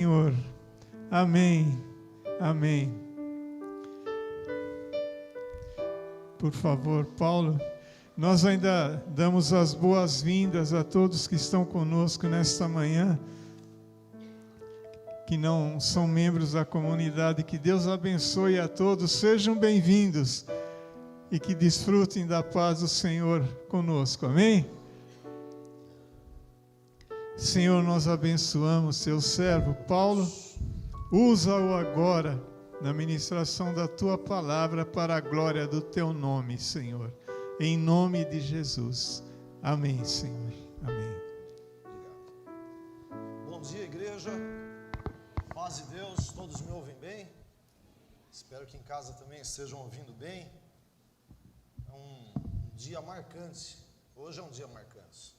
Senhor. Amém. Amém. Por favor, Paulo, nós ainda damos as boas-vindas a todos que estão conosco nesta manhã, que não são membros da comunidade. Que Deus abençoe a todos, sejam bem-vindos e que desfrutem da paz do Senhor conosco. Amém? Senhor, nós abençoamos teu servo Paulo, usa-o agora na ministração da tua palavra para a glória do teu nome, Senhor, em nome de Jesus. Amém, Senhor. Amém. Obrigado. Bom dia, igreja, paz de Deus, todos me ouvem bem? Espero que em casa também estejam ouvindo bem. É um dia marcante, hoje é um dia marcante,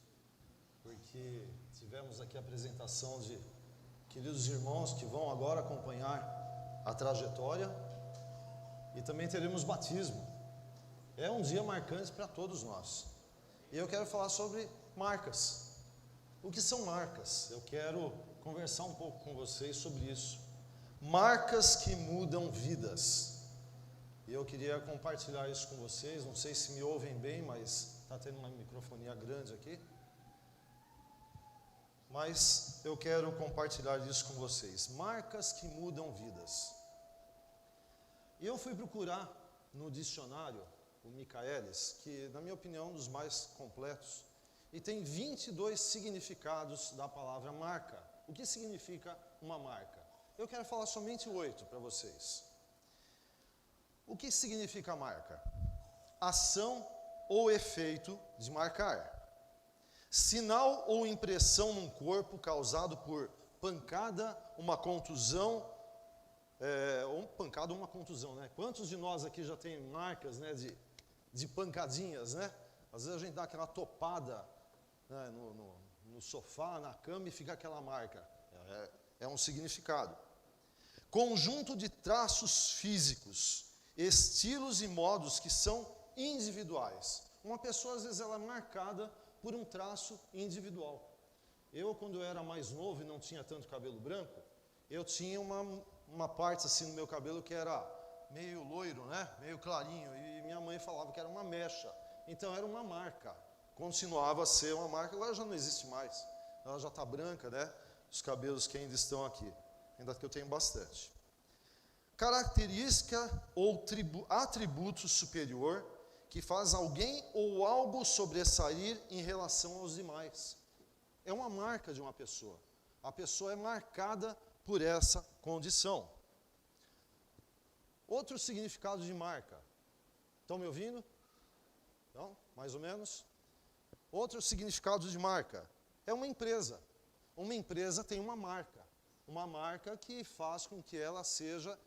porque tivemos aqui a apresentação de queridos irmãos que vão agora acompanhar a trajetória e também teremos batismo. É um dia marcante para todos nós. E eu quero falar sobre marcas. O que são marcas? Eu quero conversar um pouco com vocês sobre isso. Marcas que mudam vidas. E eu queria compartilhar isso com vocês. Não sei se me ouvem bem, mas está tendo uma microfonia grande aqui. Mas eu quero compartilhar isso com vocês. Marcas que mudam vidas. E eu fui procurar no dicionário o Michaelis, que na minha opinião é um dos mais completos, e tem 22 significados da palavra marca. O que significa uma marca? Eu quero falar somente 8 para vocês. O que significa marca? Ação ou efeito de marcar. Sinal ou impressão num corpo causado por pancada, uma contusão, pancada ou uma contusão, né? Quantos de nós aqui já tem marcas, né, de pancadinhas, né? Às vezes a gente dá aquela topada, né, no sofá, na cama e fica aquela marca. É um significado. Conjunto de traços físicos, estilos e modos que são individuais. Uma pessoa às vezes ela é marcada por um traço individual. Eu, quando eu era mais novo e não tinha tanto cabelo branco, eu tinha uma parte assim no meu cabelo que era meio loiro, né? Meio clarinho, e minha mãe falava que era uma mecha. Então era uma marca, continuava a ser uma marca, agora já não existe mais. Ela já está branca, né? Os cabelos que ainda estão aqui, ainda que eu tenho bastante. Característica ou atributo superior que faz alguém ou algo sobressair em relação aos demais. É uma marca de uma pessoa. A pessoa é marcada por essa condição. Outro significado de marca. Estão me ouvindo? Não? Mais ou menos? Outro significado de marca. É uma empresa. Uma empresa tem uma marca. Uma marca que faz com que ela seja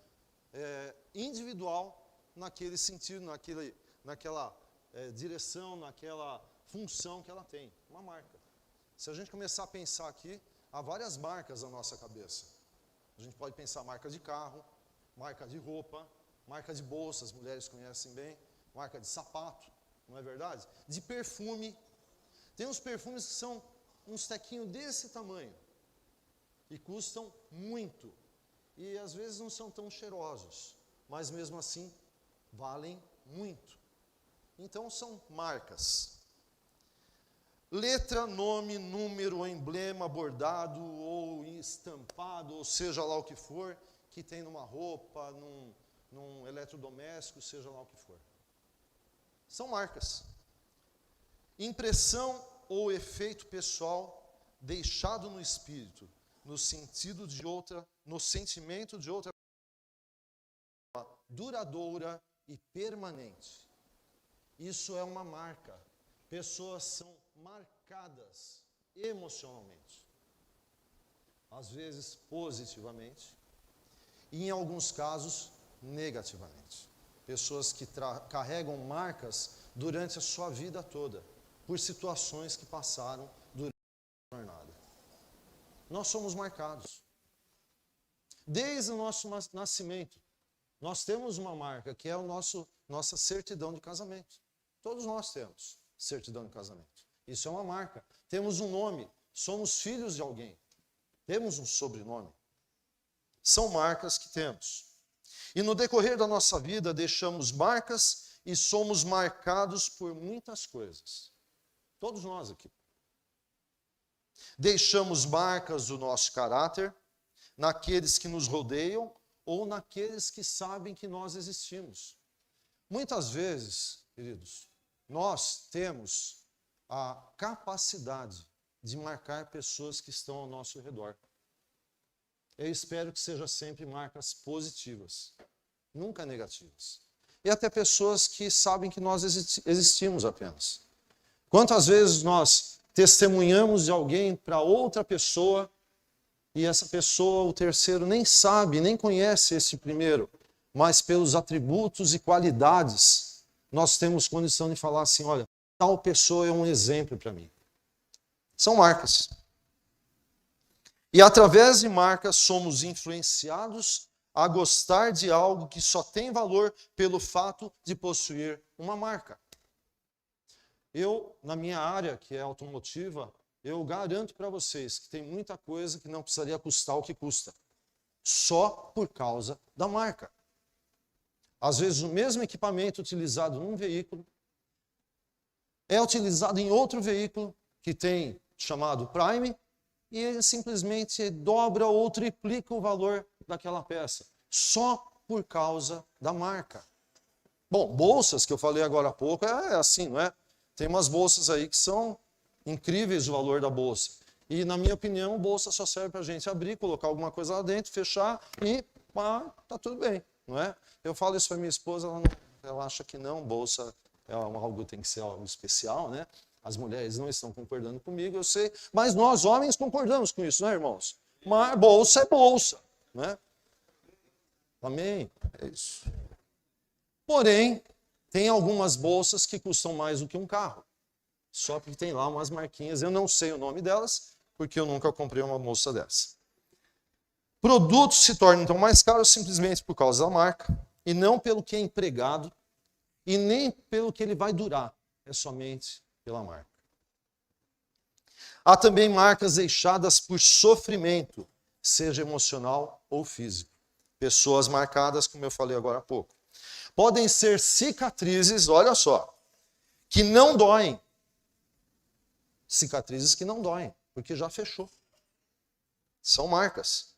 individual naquele sentido, naquela direção, naquela função que ela tem, uma marca. Se a gente começar a pensar aqui, há várias marcas na nossa cabeça. A gente pode pensar marca de carro, marca de roupa, marca de bolsa, as mulheres conhecem bem, marca de sapato, não é verdade? De perfume. Tem uns perfumes que são uns tequinhos desse tamanho e custam muito. E às vezes não são tão cheirosos, mas mesmo assim valem muito. Então são marcas. Letra, nome, número, emblema, bordado ou estampado, ou seja lá o que for, que tem numa roupa, num eletrodoméstico, seja lá o que for. São marcas. Impressão ou efeito pessoal deixado no espírito, no sentimento de outra duradoura e permanente. Isso é uma marca. Pessoas são marcadas emocionalmente, às vezes positivamente e em alguns casos negativamente. Pessoas que carregam marcas durante a sua vida toda, por situações que passaram durante a jornada. Nós somos marcados. Desde o nosso nascimento, nós temos uma marca, que é nossa certidão de casamento. Todos nós temos certidão de casamento. Isso é uma marca. Temos um nome, somos filhos de alguém. Temos um sobrenome. são marcas que temos. E no decorrer da nossa vida, deixamos marcas e somos marcados por muitas coisas. Todos nós aqui. Deixamos marcas do nosso caráter naqueles que nos rodeiam ou naqueles que sabem que nós existimos. Muitas vezes, queridos, nós temos a capacidade de marcar pessoas que estão ao nosso redor. Eu espero que seja sempre marcas positivas, nunca negativas. E até pessoas que sabem que nós existimos apenas. Quantas vezes nós testemunhamos de alguém para outra pessoa e essa pessoa, o terceiro, nem sabe, nem conhece esse primeiro, mas pelos atributos e qualidades, nós temos condição de falar assim, olha, tal pessoa é um exemplo para mim. São marcas. E através de marcas somos influenciados a gostar de algo que só tem valor pelo fato de possuir uma marca. Eu, na minha área, que é automotiva, eu garanto para vocês que tem muita coisa que não precisaria custar o que custa. Só por causa da marca. Às vezes o mesmo equipamento utilizado num veículo é utilizado em outro veículo que tem chamado Prime e ele simplesmente dobra ou triplica o valor daquela peça. Só por causa da marca. Bom, bolsas que eu falei agora há pouco é assim, não é? Tem umas bolsas aí que são incríveis o valor da bolsa. E, na minha opinião, bolsa só serve para a gente abrir, colocar alguma coisa lá dentro, fechar e tá tudo bem, não é? Eu falo isso para minha esposa, ela acha que não, bolsa é algo, tem que ser algo especial, né? As mulheres não estão concordando comigo, eu sei, mas nós, homens, concordamos com isso, não é, irmãos? Mas bolsa é bolsa, né? Amém? É isso. Porém, tem algumas bolsas que custam mais do que um carro. Só porque tem lá umas marquinhas. Eu não sei o nome delas, porque eu nunca comprei uma bolsa dessa. Produtos se tornam então mais caros simplesmente por causa da marca, e não pelo que é empregado, e nem pelo que ele vai durar. É somente pela marca. Há também marcas deixadas por sofrimento, seja emocional ou físico. Pessoas marcadas, como eu falei agora há pouco. Podem ser cicatrizes, olha só, que não doem. Cicatrizes que não doem, porque já fechou. São marcas.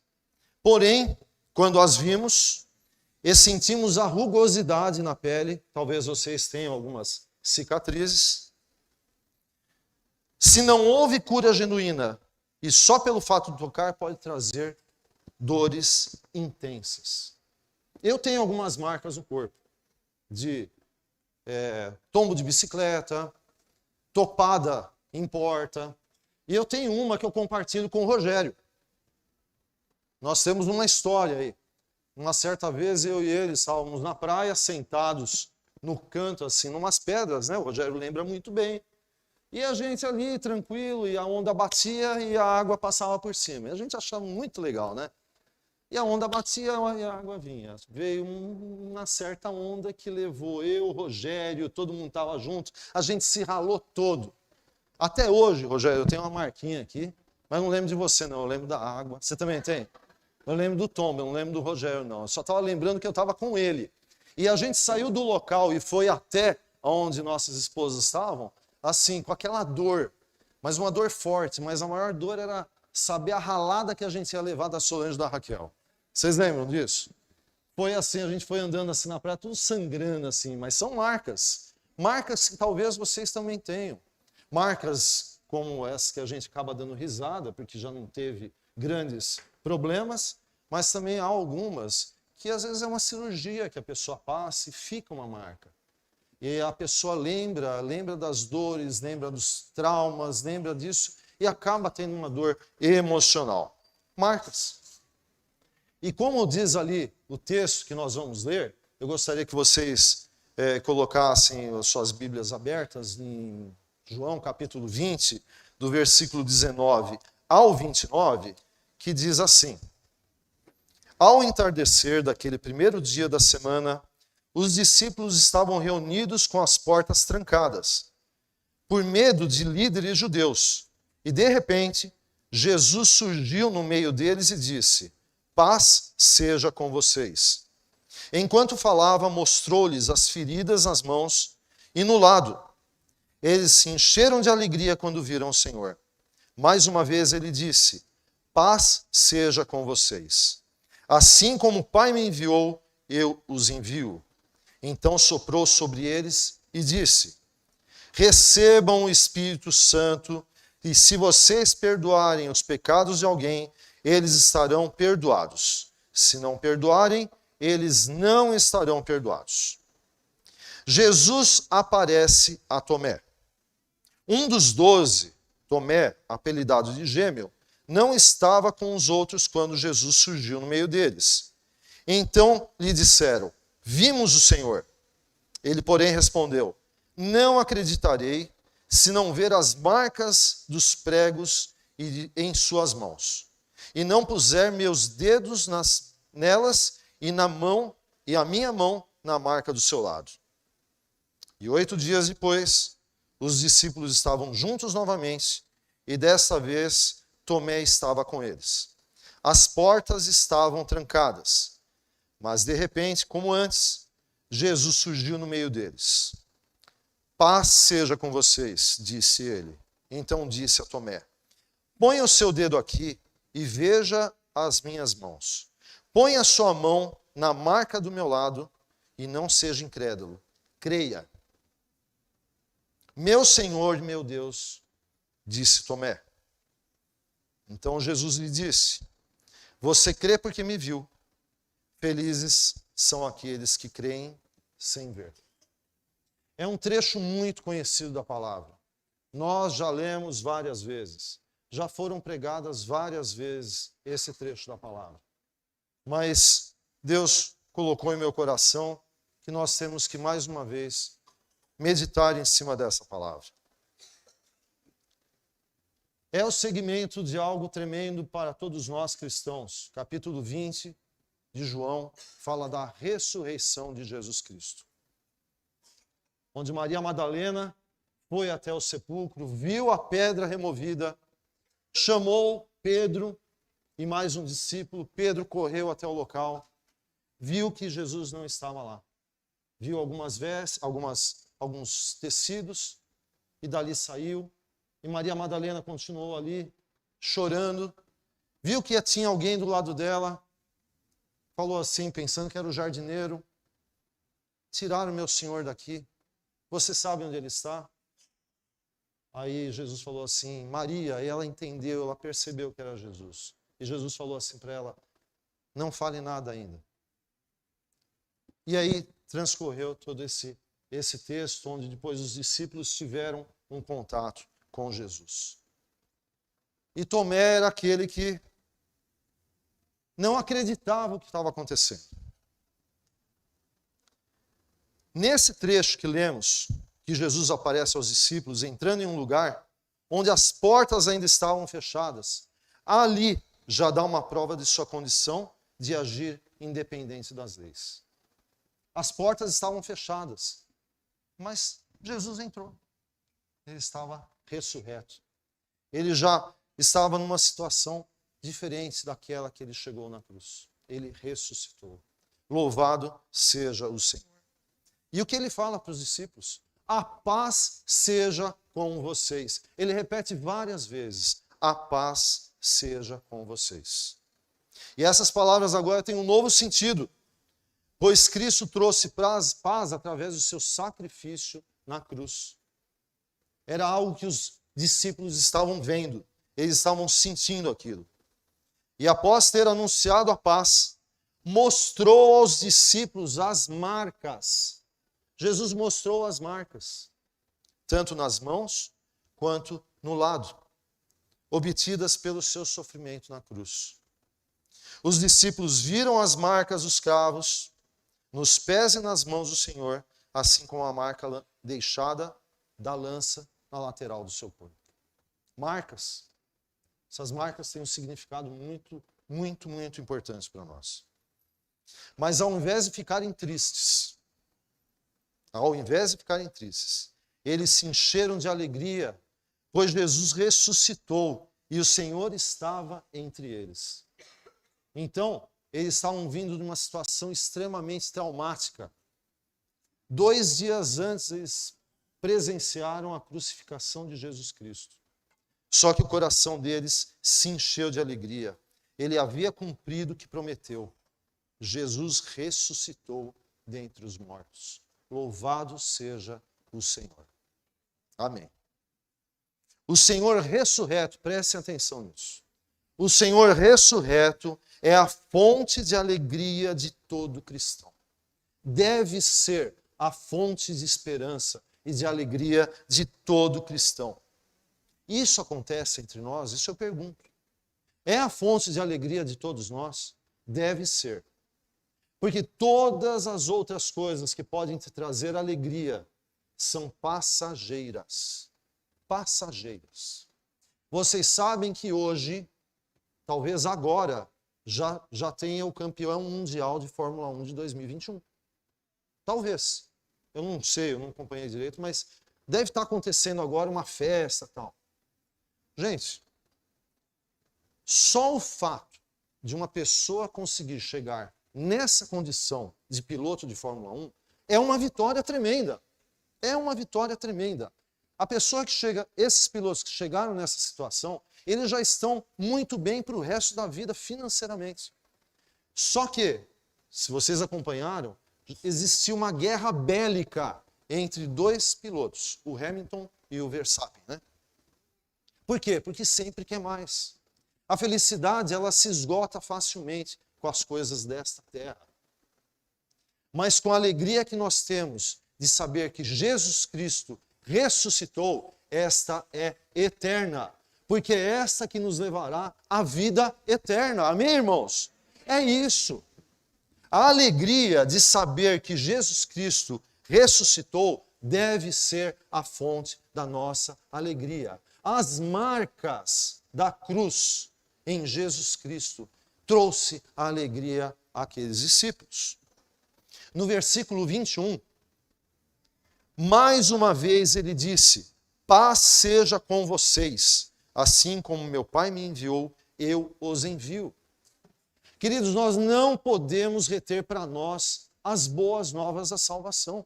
Porém, quando as vimos e sentimos a rugosidade na pele, talvez vocês tenham algumas cicatrizes, se não houve cura genuína e só pelo fato de tocar pode trazer dores intensas. Eu tenho algumas marcas no corpo, de tombo de bicicleta, topada em porta, e eu tenho uma que eu compartilho com o Rogério. Nós temos uma história aí. Uma certa vez eu e ele estávamos na praia, sentados no canto, assim, numas pedras, né? O Rogério lembra muito bem. E a gente ali, tranquilo, e a onda batia e a água passava por cima. E a gente achava muito legal, né? E a onda batia e a água vinha. Veio uma certa onda que levou eu, o Rogério, todo mundo estava junto. A gente se ralou todo. Até hoje, Rogério, eu tenho uma marquinha aqui, mas não lembro de você não, eu lembro da água. Você também tem? Eu lembro do tombo, eu não lembro do Rogério não. Eu só estava lembrando que eu estava com ele. E a gente saiu do local e foi até onde nossas esposas estavam, assim, com aquela dor, mas uma dor forte, mas a maior dor era saber a ralada que a gente ia levar da Solange e da Raquel. Vocês lembram disso? Foi assim, a gente foi andando assim na praia, tudo sangrando assim, mas são marcas. Marcas que talvez vocês também tenham. Marcas como essa que a gente acaba dando risada, porque já não teve grandes problemas, mas também há algumas que às vezes é uma cirurgia que a pessoa passa e fica uma marca. E a pessoa lembra das dores, lembra dos traumas, lembra disso e acaba tendo uma dor emocional. Marcas. E como diz ali o texto que nós vamos ler, eu gostaria que vocês colocassem as suas Bíblias abertas em João capítulo 20, do versículo 19 ao 29, que diz assim: Ao entardecer daquele primeiro dia da semana, os discípulos estavam reunidos com as portas trancadas, por medo de líderes judeus. E de repente, Jesus surgiu no meio deles e disse: paz seja com vocês. Enquanto falava, mostrou-lhes as feridas nas mãos e no lado. Eles se encheram de alegria quando viram o Senhor. Mais uma vez ele disse: paz seja com vocês. Assim como o Pai me enviou, eu os envio. Então soprou sobre eles e disse: recebam o Espírito Santo, e se vocês perdoarem os pecados de alguém, eles estarão perdoados. Se não perdoarem, eles não estarão perdoados. Jesus aparece a Tomé. Um dos 12, Tomé, apelidado de Gêmeo, não estava com os outros quando Jesus surgiu no meio deles. Então lhe disseram: vimos o Senhor. Ele, porém, respondeu: não acreditarei se não ver as marcas dos pregos em suas mãos, e não puser meus dedos nelas e a minha mão na marca do seu lado. E 8 dias depois, os discípulos estavam juntos novamente, e desta vez Tomé estava com eles. As portas estavam trancadas, mas de repente, como antes, Jesus surgiu no meio deles. Paz seja com vocês, disse ele. Então disse a Tomé: ponha o seu dedo aqui e veja as minhas mãos. Ponha a sua mão na marca do meu lado e não seja incrédulo. Creia. Meu Senhor e meu Deus, disse Tomé. Então Jesus lhe disse: você crê porque me viu. Felizes são aqueles que creem sem ver. É um trecho muito conhecido da palavra. Nós já lemos várias vezes. Já foram pregadas várias vezes esse trecho da palavra. Mas Deus colocou em meu coração que nós temos que, mais uma vez, meditar em cima dessa palavra. É o segmento de algo tremendo para todos nós cristãos. Capítulo 20 de João fala da ressurreição de Jesus Cristo. Onde Maria Madalena foi até o sepulcro, viu a pedra removida, chamou Pedro e mais um discípulo. Pedro correu até o local, viu que Jesus não estava lá. Viu algumas vestes, alguns tecidos, e dali saiu. E Maria Madalena continuou ali, chorando. Viu que tinha alguém do lado dela. Falou assim, pensando que era o jardineiro: tiraram meu Senhor daqui. Você sabe onde ele está? Aí Jesus falou assim: Maria. E ela entendeu, ela percebeu que era Jesus. E Jesus falou assim para ela: não fale nada ainda. E aí transcorreu todo esse texto, onde depois os discípulos tiveram um contato com Jesus. E Tomé era aquele que não acreditava o que estava acontecendo. Nesse trecho que lemos, que Jesus aparece aos discípulos entrando em um lugar onde as portas ainda estavam fechadas, ali já dá uma prova de sua condição de agir independente das leis. As portas estavam fechadas, mas Jesus entrou. Ele estava ressurreto. Ele já estava numa situação diferente daquela que ele chegou na cruz. Ele ressuscitou. Louvado seja o Senhor. E o que ele fala para os discípulos? A paz seja com vocês. Ele repete várias vezes: a paz seja com vocês. E essas palavras agora têm um novo sentido, pois Cristo trouxe paz através do seu sacrifício na cruz. Era algo que os discípulos estavam vendo, eles estavam sentindo aquilo. E após ter anunciado a paz, mostrou aos discípulos as marcas. Jesus mostrou as marcas, tanto nas mãos quanto no lado, obtidas pelo seu sofrimento na cruz. Os discípulos viram as marcas dos cravos nos pés e nas mãos do Senhor, assim como a marca deixada da lança na lateral do seu corpo. Marcas. Essas marcas têm um significado muito, muito, muito importante para nós. Mas ao invés de ficarem tristes, eles se encheram de alegria, pois Jesus ressuscitou e o Senhor estava entre eles. Então, eles estavam vindo de uma situação extremamente traumática. 2 dias antes, eles presenciaram a crucificação de Jesus Cristo. Só que o coração deles se encheu de alegria. Ele havia cumprido o que prometeu. Jesus ressuscitou dentre os mortos. Louvado seja o Senhor. Amém. O Senhor ressurreto, preste atenção nisso. O Senhor ressurreto é a fonte de alegria de todo cristão. Deve ser a fonte de esperança e de alegria de todo cristão. Isso acontece entre nós? Isso eu pergunto. É a fonte de alegria de todos nós? Deve ser. Porque todas as outras coisas que podem te trazer alegria são passageiras. Passageiras. Vocês sabem que hoje, talvez agora, já tenha o campeão mundial de Fórmula 1 de 2021. Talvez. Eu não sei, eu não acompanhei direito, mas deve estar acontecendo agora uma festa e tal. Gente, só o fato de uma pessoa conseguir chegar nessa condição de piloto de Fórmula 1 é uma vitória tremenda. É uma vitória tremenda. A pessoa que chega, esses pilotos que chegaram nessa situação, eles já estão muito bem para o resto da vida financeiramente. Só que, se vocês acompanharam, existiu uma guerra bélica entre 2 pilotos, o Hamilton e o Verstappen, né? Por quê? Porque sempre quer mais. A felicidade, ela se esgota facilmente com as coisas desta terra. Mas com a alegria que nós temos de saber que Jesus Cristo ressuscitou, esta é eterna. Porque é esta que nos levará à vida eterna. Amém, irmãos? É isso. A alegria de saber que Jesus Cristo ressuscitou deve ser a fonte da nossa alegria. As marcas da cruz em Jesus Cristo trouxe a alegria àqueles discípulos. No versículo 21, mais uma vez ele disse: paz seja com vocês, assim como meu Pai me enviou, eu os envio. Queridos, nós não podemos reter para nós as boas novas da salvação.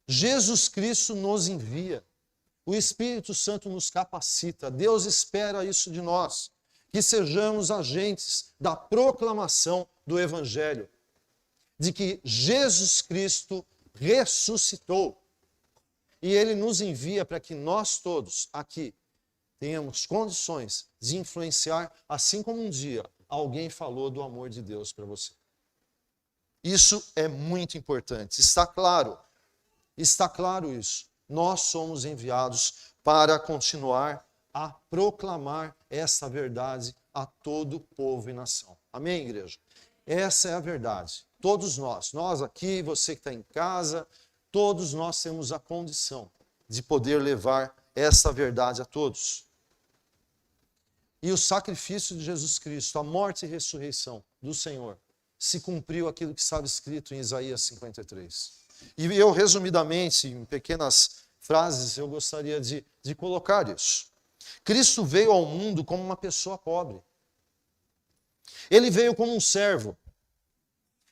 Jesus Cristo nos envia. O Espírito Santo nos capacita. Deus espera isso de nós. Que sejamos agentes da proclamação do Evangelho. De que Jesus Cristo ressuscitou. E Ele nos envia para que nós todos aqui tenhamos condições de influenciar, assim como um dia alguém falou do amor de Deus para você. Isso é muito importante. Está claro? Está claro isso. Nós somos enviados para continuar a proclamar essa verdade a todo povo e nação. Amém, igreja? Essa é a verdade. Todos nós aqui, você que está em casa, todos nós temos a condição de poder levar essa verdade a todos. E o sacrifício de Jesus Cristo, a morte e ressurreição do Senhor, se cumpriu aquilo que estava escrito em Isaías 53. E eu, resumidamente, em pequenas frases, eu gostaria de colocar isso. Cristo veio ao mundo como uma pessoa pobre. Ele veio como um servo.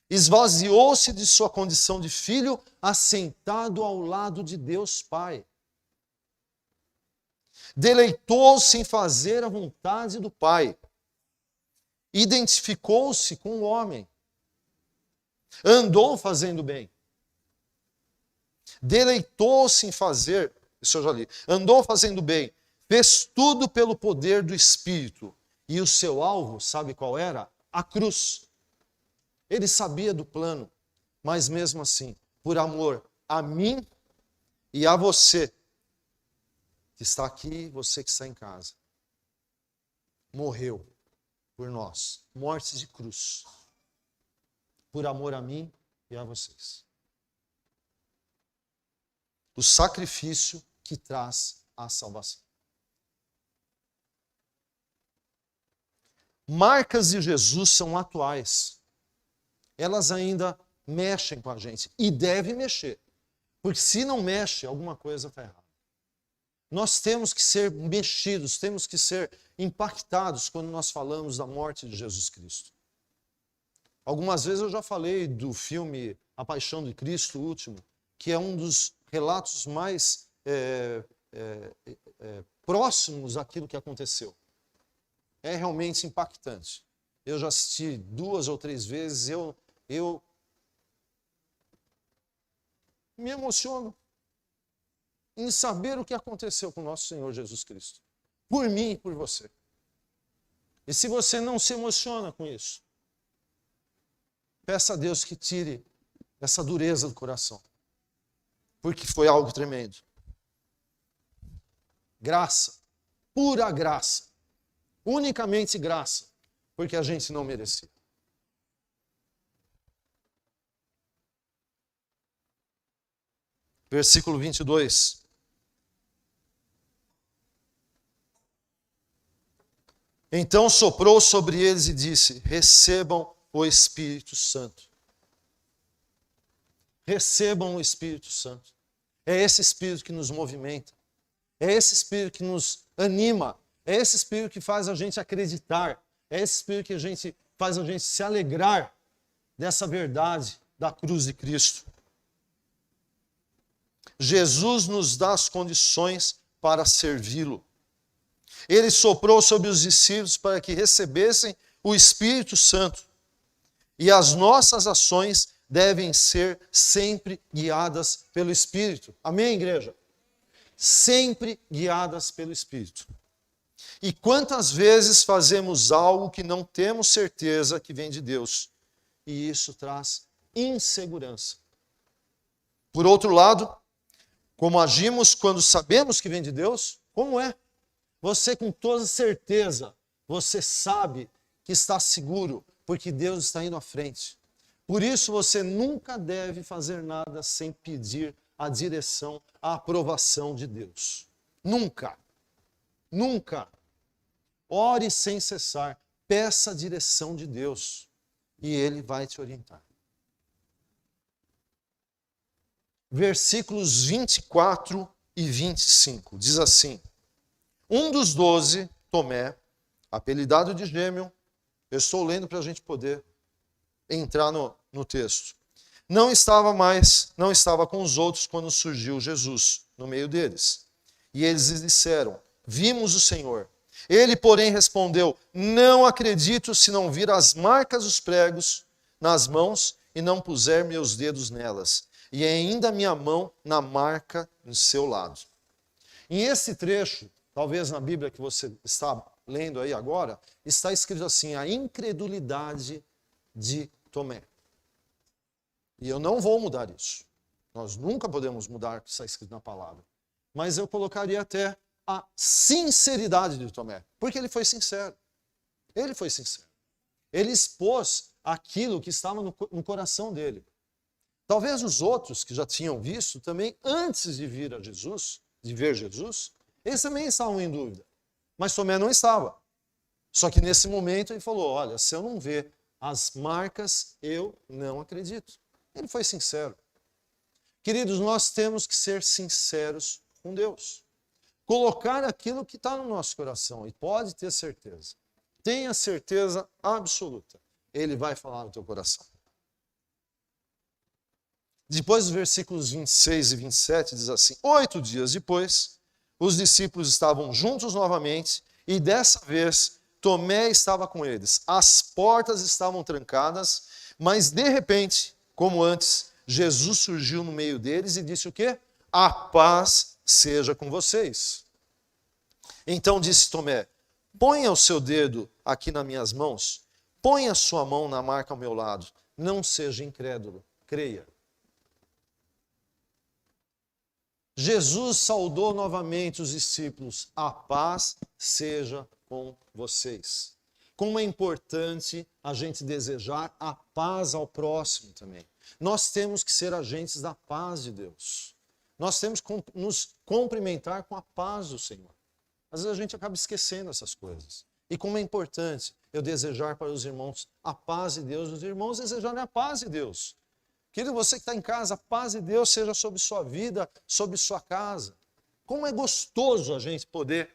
Esvaziou-se de sua condição de filho, assentado ao lado de Deus Pai. Deleitou-se em fazer a vontade do Pai. Identificou-se com o homem. Andou fazendo bem. Deleitou-se em fazer, isso eu já li, andou fazendo bem, fez tudo pelo poder do Espírito. E o seu alvo, sabe qual era? A cruz. Ele sabia do plano, mas mesmo assim, por amor a mim e a você, que está aqui, você que está em casa, morreu por nós, morte de cruz, por amor a mim e a vocês. O sacrifício que traz a salvação. Marcas de Jesus são atuais. Elas ainda mexem com a gente. E deve mexer. Porque se não mexe, alguma coisa está errada. Nós temos que ser mexidos, temos que ser impactados quando nós falamos da morte de Jesus Cristo. Algumas vezes eu já falei do filme A Paixão de Cristo, o último, que é um dos relatos mais próximos àquilo que aconteceu. É realmente impactante. Eu já assisti 2 ou 3 vezes, eu me emociono em saber o que aconteceu com o nosso Senhor Jesus Cristo. Por mim e por você. E se você não se emociona com isso, peça a Deus que tire essa dureza do coração. Porque foi algo tremendo. Graça, pura graça, unicamente graça, porque a gente não merecia. Versículo 22. Então soprou sobre eles e disse: recebam o Espírito Santo. Recebam o Espírito Santo. É esse Espírito que nos movimenta. É esse Espírito que nos anima. É esse Espírito que faz a gente acreditar. É esse Espírito que faz a gente se alegrar dessa verdade da cruz de Cristo. Jesus nos dá as condições para servi-lo. Ele soprou sobre os discípulos para que recebessem o Espírito Santo. E as nossas ações devem ser sempre guiadas pelo Espírito. Amém, igreja? Sempre guiadas pelo Espírito. E quantas vezes fazemos algo que não temos certeza que vem de Deus? E isso traz insegurança. Por outro lado, como agimos quando sabemos que vem de Deus? Como é? Você com toda certeza, você sabe que está seguro, porque Deus está indo à frente. Por isso você nunca deve fazer nada sem pedir a direção, a aprovação de Deus. Nunca. Nunca. Ore sem cessar. Peça a direção de Deus e Ele vai te orientar. Versículos 24 e 25. Diz assim: um dos 12, Tomé, apelidado de Gêmeo, eu estou lendo para a gente poder entrar no texto. Não estava com os outros quando surgiu Jesus no meio deles. E eles lhe disseram: vimos o Senhor. Ele, porém, respondeu: não acredito se não vir as marcas dos pregos nas mãos e não puser meus dedos nelas, e ainda minha mão na marca no seu lado. Em esse trecho, talvez na Bíblia que você está lendo aí agora, está escrito assim: a incredulidade de Tomé. E eu não vou mudar isso. Nós nunca podemos mudar o que está escrito na palavra. Mas eu colocaria até a sinceridade de Tomé. Porque ele foi sincero. Ele foi sincero. Ele expôs aquilo que estava no coração dele. Talvez os outros que já tinham visto também, antes de vir a Jesus, de ver Jesus, eles também estavam em dúvida. Mas Tomé não estava. Só que nesse momento ele falou: olha, se eu não ver as marcas, eu não acredito. Ele foi sincero. Queridos, nós temos que ser sinceros com Deus. Colocar aquilo que está no nosso coração. E pode ter certeza. Tenha certeza absoluta. Ele vai falar no teu coração. Depois dos versículos 26 e 27 diz assim: 8 dias depois, os discípulos estavam juntos novamente e dessa vez Tomé estava com eles. As portas estavam trancadas, mas de repente, como antes, Jesus surgiu no meio deles e disse o quê? A paz seja com vocês. Então disse Tomé: ponha o seu dedo aqui nas minhas mãos, ponha a sua mão na marca ao meu lado. Não seja incrédulo, creia. Jesus saudou novamente os discípulos: a paz seja com vocês. Como é importante a gente desejar a paz ao próximo também. Nós temos que ser agentes da paz de Deus. Nós temos que nos cumprimentar com a paz do Senhor. Às vezes a gente acaba esquecendo essas coisas. E como é importante eu desejar para os irmãos a paz de Deus, os irmãos desejarem a paz de Deus. Querido, você que está em casa, a paz de Deus seja sobre sua vida, sobre sua casa. Como é gostoso a gente poder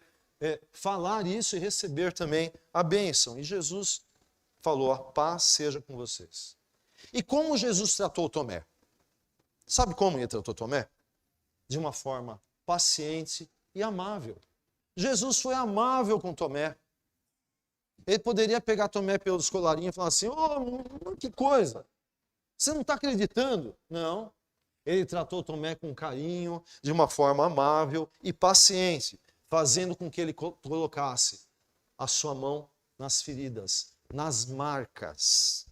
falar isso e receber também a bênção. E Jesus falou, a paz seja com vocês. E como Jesus tratou Tomé? Sabe como ele tratou Tomé? De uma forma paciente e amável. Jesus foi amável com Tomé. Ele poderia pegar Tomé pelos colarinhos e falar assim, que coisa, você não está acreditando? Não. Ele tratou Tomé com carinho, de uma forma amável e paciente, fazendo com que ele colocasse a sua mão nas feridas, nas marcas.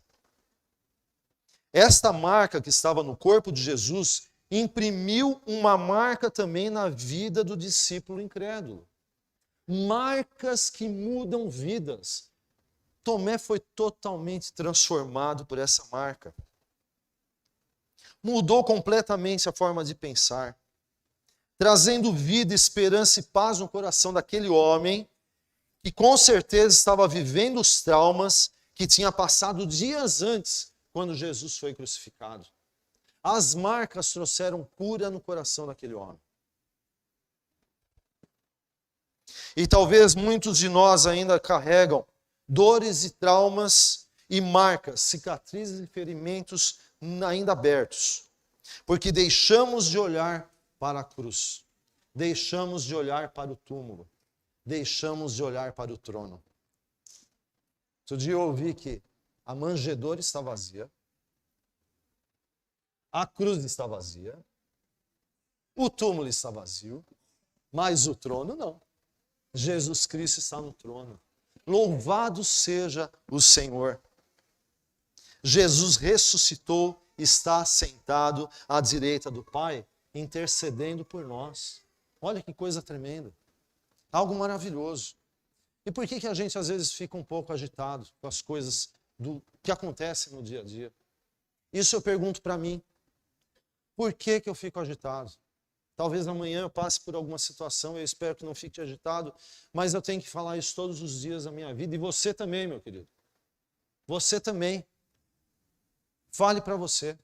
Esta marca que estava no corpo de Jesus imprimiu uma marca também na vida do discípulo incrédulo. Marcas que mudam vidas. Tomé foi totalmente transformado por essa marca. Mudou completamente a forma de pensar, trazendo vida, esperança e paz no coração daquele homem que com certeza estava vivendo os traumas que tinha passado dias antes, quando Jesus foi crucificado. As marcas trouxeram cura no coração daquele homem. E talvez muitos de nós ainda carregam dores e traumas e marcas, cicatrizes e ferimentos ainda abertos, porque deixamos de olhar para a cruz, deixamos de olhar para o túmulo, deixamos de olhar para o trono. Outro dia eu ouvi que a manjedoura está vazia, a cruz está vazia, o túmulo está vazio, mas o trono não. Jesus Cristo está no trono. Louvado seja o Senhor. Jesus ressuscitou, está sentado à direita do Pai, intercedendo por nós. Olha que coisa tremenda. Algo maravilhoso. E por que a gente às vezes fica um pouco agitado com as coisas que acontecem no dia a dia? Isso eu pergunto para mim. Por que eu fico agitado? Talvez amanhã eu passe por alguma situação, eu espero que não fique agitado, mas eu tenho que falar isso todos os dias da minha vida. E você também, meu querido. Você também. Fale para você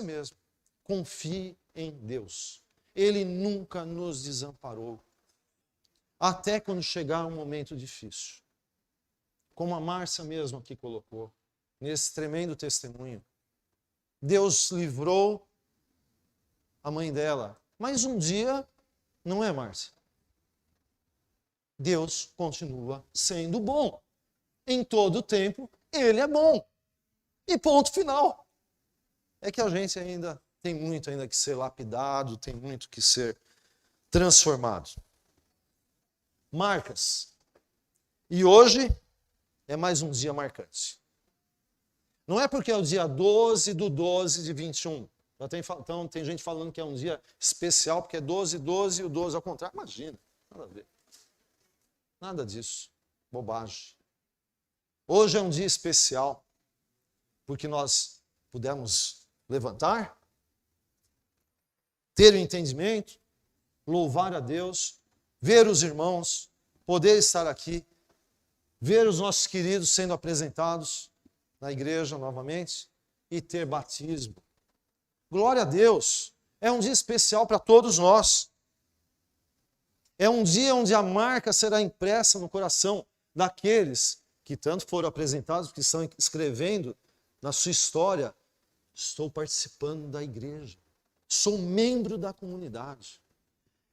mesmo. Confie em Deus. Ele nunca nos desamparou. Até quando chegar um momento difícil. Como a Márcia mesmo aqui colocou, nesse tremendo testemunho. Deus livrou a mãe dela. Mas um dia, não é, Márcia? Deus continua sendo bom. Em todo tempo, Ele é bom. E ponto final. É que a gente ainda tem muito ainda que ser lapidado, tem muito que ser transformado. Marcas. E hoje é mais um dia marcante. Não é porque é o dia 12 do 12 de 21. Então tem gente falando que é um dia especial porque é 12, 12 e o 12 ao contrário. Imagina, nada a ver. Nada disso. Bobagem. Hoje é um dia especial porque nós pudemos levantar, ter o entendimento, louvar a Deus, ver os irmãos, poder estar aqui, ver os nossos queridos sendo apresentados na igreja novamente e ter batismo. Glória a Deus! É um dia especial para todos nós. É um dia onde a marca será impressa no coração daqueles que tanto foram apresentados, que estão escrevendo na sua história. Estou participando da igreja. Sou membro da comunidade.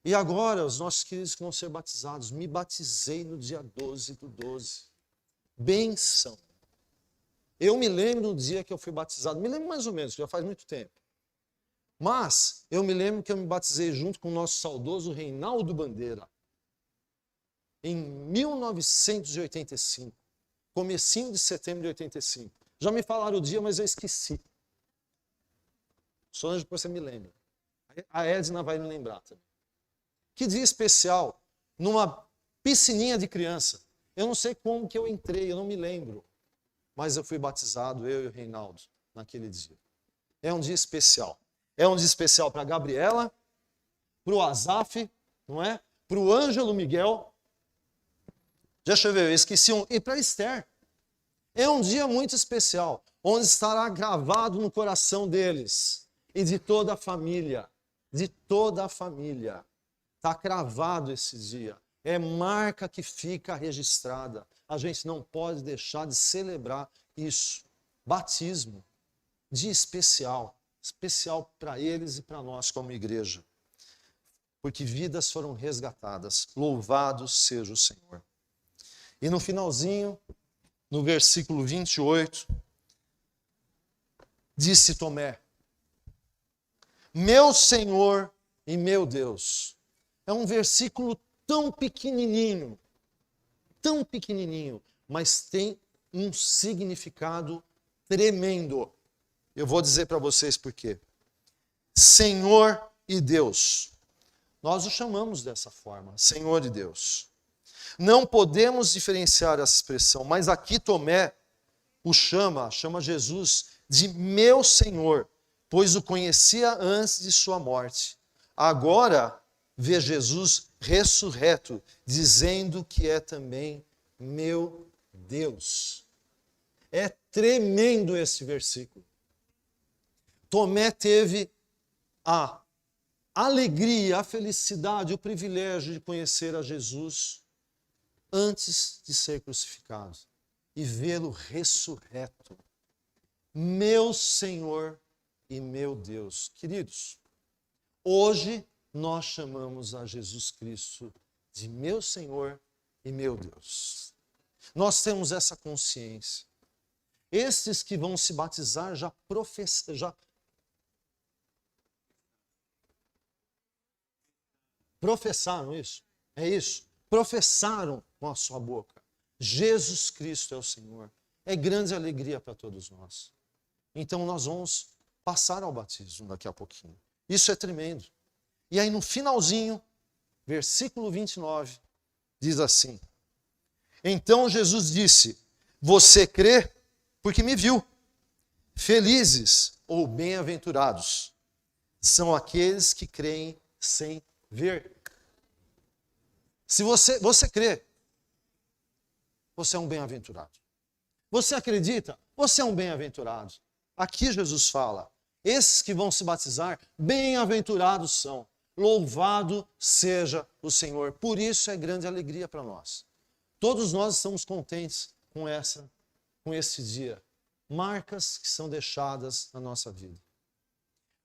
E agora, os nossos queridos que vão ser batizados, me batizei no dia 12 do 12. Benção. Eu me lembro do dia que eu fui batizado, me lembro mais ou menos, já faz muito tempo. Mas eu me lembro que eu me batizei junto com o nosso saudoso Reinaldo Bandeira, em 1985, comecinho de setembro de 85. Já me falaram o dia, mas eu esqueci. Solange, depois você me lembra. A Edna vai me lembrar também. Que dia especial, numa piscininha de criança. Eu não sei como que eu entrei, eu não me lembro. Mas eu fui batizado, eu e o Reinaldo, naquele dia. É um dia especial. É um dia especial para a Gabriela, para o Azaf, não é? Para o Ângelo Miguel. Deixa eu ver, eu esqueci um. E para a Esther. É um dia muito especial, onde estará gravado no coração deles e de toda a família. De toda a família. Está cravado esse dia. É marca que fica registrada. A gente não pode deixar de celebrar isso. Batismo, dia especial. Especial para eles e para nós como igreja. Porque vidas foram resgatadas. Louvado seja o Senhor. E no finalzinho, no versículo 28, disse Tomé: meu Senhor e meu Deus. É um versículo tão pequenininho, mas tem um significado tremendo. Eu vou dizer para vocês por quê. Senhor e Deus. Nós o chamamos dessa forma, Senhor e Deus. Não podemos diferenciar essa expressão, mas aqui Tomé o chama Jesus de meu Senhor, pois o conhecia antes de sua morte. Agora vê Jesus ressurreto, dizendo que é também meu Deus. É tremendo esse versículo. Tomé teve a alegria, a felicidade, o privilégio de conhecer a Jesus antes de ser crucificado e vê-lo ressurreto. Meu Senhor e meu Deus. Queridos, hoje nós chamamos a Jesus Cristo de meu Senhor e meu Deus. Nós temos essa consciência. Esses que vão se batizar já professaram isso. É isso. Professaram com a sua boca. Jesus Cristo é o Senhor. É grande alegria para todos nós. Então nós vamos passar ao batismo daqui a pouquinho. Isso é tremendo. E aí no finalzinho, versículo 29, diz assim: então Jesus disse: você crê porque me viu. Felizes ou bem-aventurados são aqueles que creem sem ver. Se você crê, você é um bem-aventurado. Você acredita? Você é um bem-aventurado. Aqui Jesus fala: esses que vão se batizar, bem-aventurados são. Louvado seja o Senhor. Por isso é grande alegria para nós. Todos nós estamos contentes com esse dia. Marcas que são deixadas na nossa vida.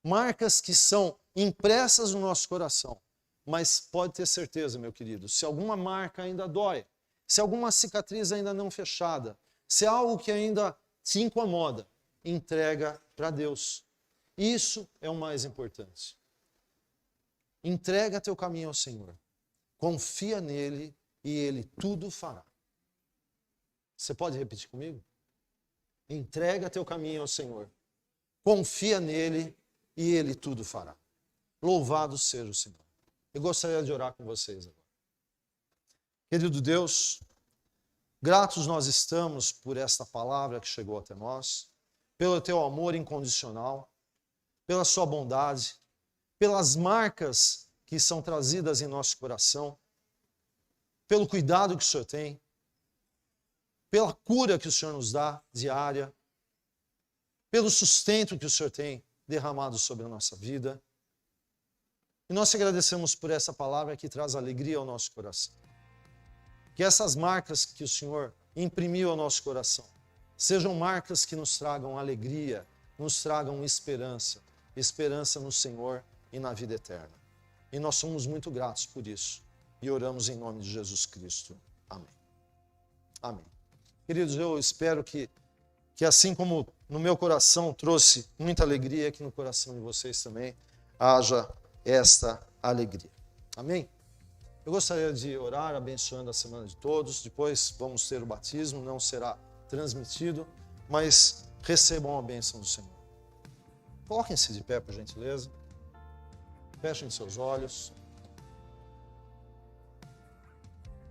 Marcas que são impressas no nosso coração. Mas pode ter certeza, meu querido, se alguma marca ainda dói, se alguma cicatriz ainda não fechada, se é algo que ainda te incomoda, entrega para Deus. Isso é o mais importante. Entrega teu caminho ao Senhor. Confia nele e ele tudo fará. Você pode repetir comigo? Entrega teu caminho ao Senhor. Confia nele e ele tudo fará. Louvado seja o Senhor. Eu gostaria de orar com vocês agora. Querido Deus, gratos nós estamos por esta palavra que chegou até nós, pelo teu amor incondicional, pela sua bondade, pelas marcas que são trazidas em nosso coração, pelo cuidado que o Senhor tem, pela cura que o Senhor nos dá diária, pelo sustento que o Senhor tem derramado sobre a nossa vida. E nós te agradecemos por essa palavra que traz alegria ao nosso coração. Que essas marcas que o Senhor imprimiu ao nosso coração sejam marcas que nos tragam alegria, nos tragam esperança, esperança no Senhor e na vida eterna. E nós somos muito gratos por isso. E oramos em nome de Jesus Cristo. Amém. Amém. Queridos, eu espero que assim como no meu coração trouxe muita alegria, que no coração de vocês também haja esta alegria. Amém? Eu gostaria de orar abençoando a semana de todos. Depois vamos ter o batismo, não será transmitido, mas recebam a bênção do Senhor. Coloquem-se de pé, por gentileza. Fechem seus olhos.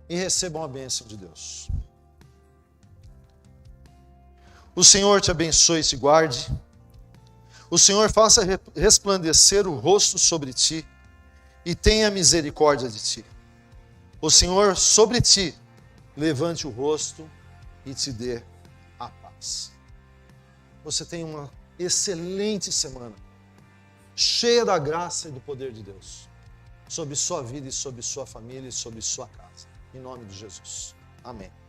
E recebam a bênção de Deus. O Senhor te abençoe e te guarde. O Senhor faça resplandecer o rosto sobre ti e tenha misericórdia de ti. O Senhor sobre ti levante o rosto e te dê a paz. Você tem uma excelente semana, cheia da graça e do poder de Deus, sobre sua vida e sobre sua família e sobre sua casa. em nome de Jesus. Amém.